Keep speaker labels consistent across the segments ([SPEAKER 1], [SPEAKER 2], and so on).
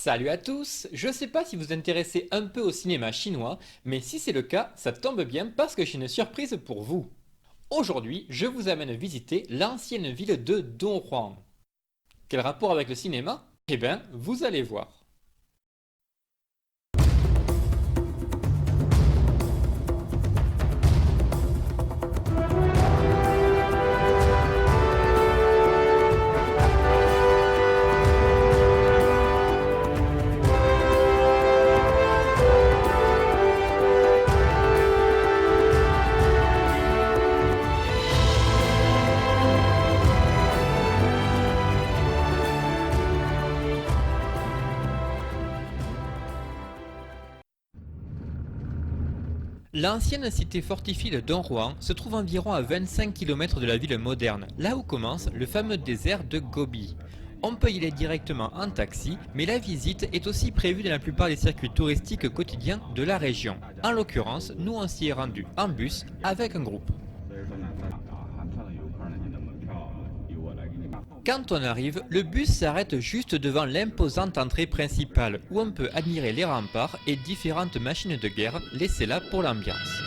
[SPEAKER 1] Salut à tous! Je sais pas si vous vous intéressez un peu au cinéma chinois, mais si c'est le cas, ça tombe bien parce que j'ai une surprise pour vous. Aujourd'hui, je vous amène visiter l'ancienne ville de Donghua. Quel rapport avec le cinéma? Eh bien, vous allez voir. L'ancienne cité fortifiée de Donghua se trouve environ à 25 km de la ville moderne, là où commence le fameux désert de Gobi. On peut y aller directement en taxi, mais la visite est aussi prévue dans la plupart des circuits touristiques quotidiens de la région. En l'occurrence, nous on s'y est rendu en bus avec un groupe. Quand on arrive, le bus s'arrête juste devant l'imposante entrée principale où on peut admirer les remparts et différentes machines de guerre laissées là pour l'ambiance.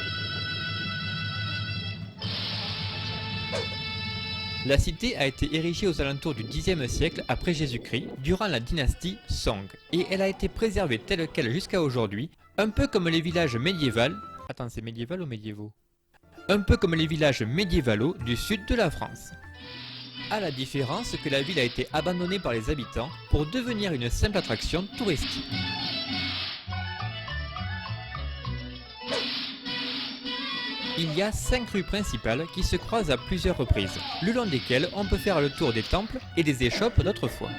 [SPEAKER 1] La cité a été érigée aux alentours du Xe siècle après Jésus-Christ, durant la dynastie Song, et elle a été préservée telle quelle jusqu'à aujourd'hui, un peu comme les villages médiévaux. Attends, c'est médiéval ou médiévaux? Un peu comme les villages médiévaux du sud de la France. À la différence que la ville a été abandonnée par les habitants pour devenir une simple attraction touristique. Il y a 5 rues principales qui se croisent à plusieurs reprises, le long desquelles on peut faire le tour des temples et des échoppes d'autrefois.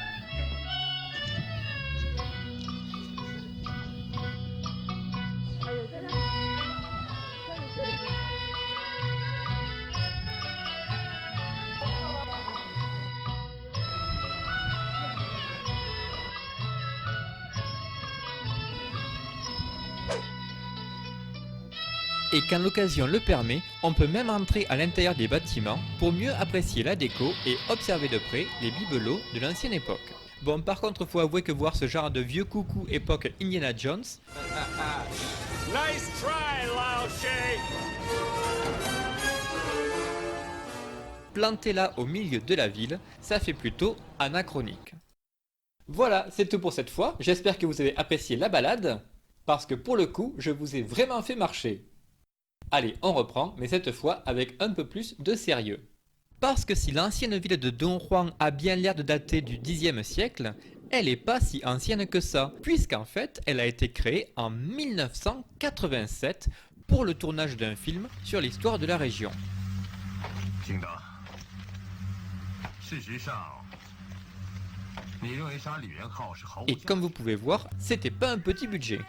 [SPEAKER 1] Et quand l'occasion le permet, on peut même entrer à l'intérieur des bâtiments pour mieux apprécier la déco et observer de près les bibelots de l'ancienne époque. Bon, par contre, faut avouer que voir ce genre de vieux coucou époque Indiana Jones,
[SPEAKER 2] Nice try, Lao She!
[SPEAKER 1] planté là au milieu de la ville, ça fait plutôt anachronique. Voilà, c'est tout pour cette fois. J'espère que vous avez apprécié la balade, parce que pour le coup, je vous ai vraiment fait marcher. Allez, on reprend, mais cette fois avec un peu plus de sérieux. Parce que si l'ancienne ville de Donghua a bien l'air de dater du Xe siècle, elle n'est pas si ancienne que ça, puisqu'en fait, elle a été créée en 1987 pour le tournage d'un film sur l'histoire de la région. Et comme vous pouvez voir, c'était pas un petit budget.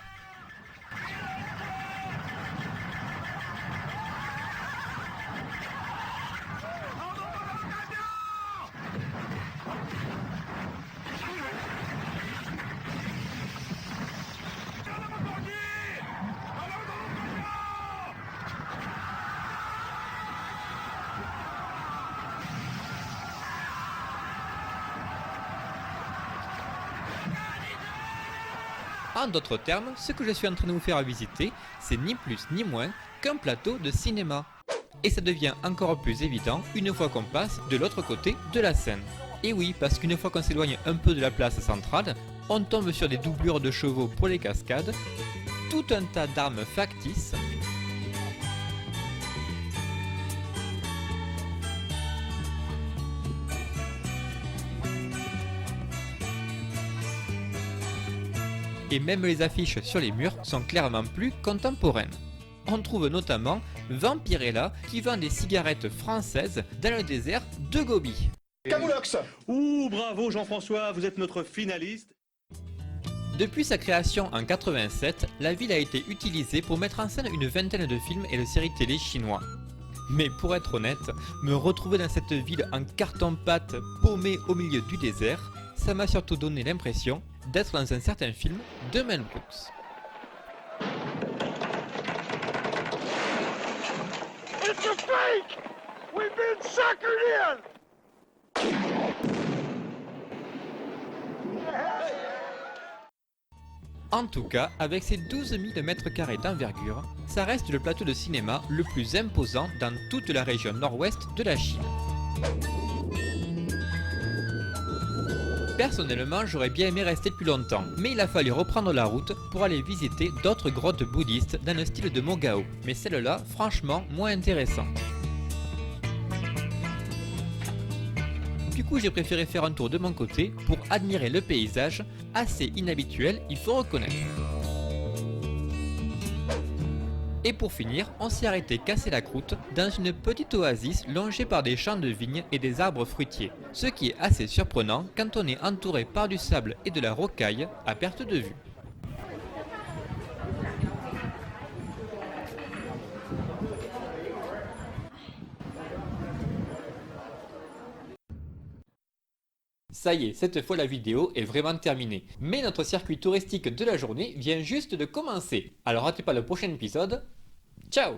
[SPEAKER 1] En d'autres termes, ce que je suis en train de vous faire visiter, c'est ni plus ni moins qu'un plateau de cinéma. Et ça devient encore plus évident une fois qu'on passe de l'autre côté de la scène. Et oui, parce qu'une fois qu'on s'éloigne un peu de la place centrale, on tombe sur des doublures de chevaux pour les cascades, tout un tas d'armes factices, et même les affiches sur les murs sont clairement plus contemporaines. On trouve notamment Vampirella qui vend des cigarettes françaises dans le désert de Gobi.
[SPEAKER 3] Camoulox.
[SPEAKER 4] Ouh, bravo Jean-François, vous êtes notre finaliste.
[SPEAKER 1] Depuis sa création en 87, la ville a été utilisée pour mettre en scène une vingtaine de films et de séries télé chinois. Mais pour être honnête, me retrouver dans cette ville en carton-pâte paumé au milieu du désert, ça m'a surtout donné l'impression d'être dans un certain film de Mel Brooks.
[SPEAKER 2] It's a fake! We've been suckered in!
[SPEAKER 1] En tout cas, avec ses 12 000 m² d'envergure, ça reste le plateau de cinéma le plus imposant dans toute la région nord-ouest de la Chine. Personnellement, j'aurais bien aimé rester plus longtemps, mais il a fallu reprendre la route pour aller visiter d'autres grottes bouddhistes dans le style de Mogao, mais celle-là, franchement, moins intéressante. Du coup, j'ai préféré faire un tour de mon côté pour admirer le paysage, assez inhabituel, il faut reconnaître. Et pour finir, on s'est arrêté casser la croûte dans une petite oasis longée par des champs de vignes et des arbres fruitiers, ce qui est assez surprenant quand on est entouré par du sable et de la rocaille à perte de vue. Ça y est, cette fois la vidéo est vraiment terminée. Mais notre circuit touristique de la journée vient juste de commencer. Alors ratez pas le prochain épisode. Ciao!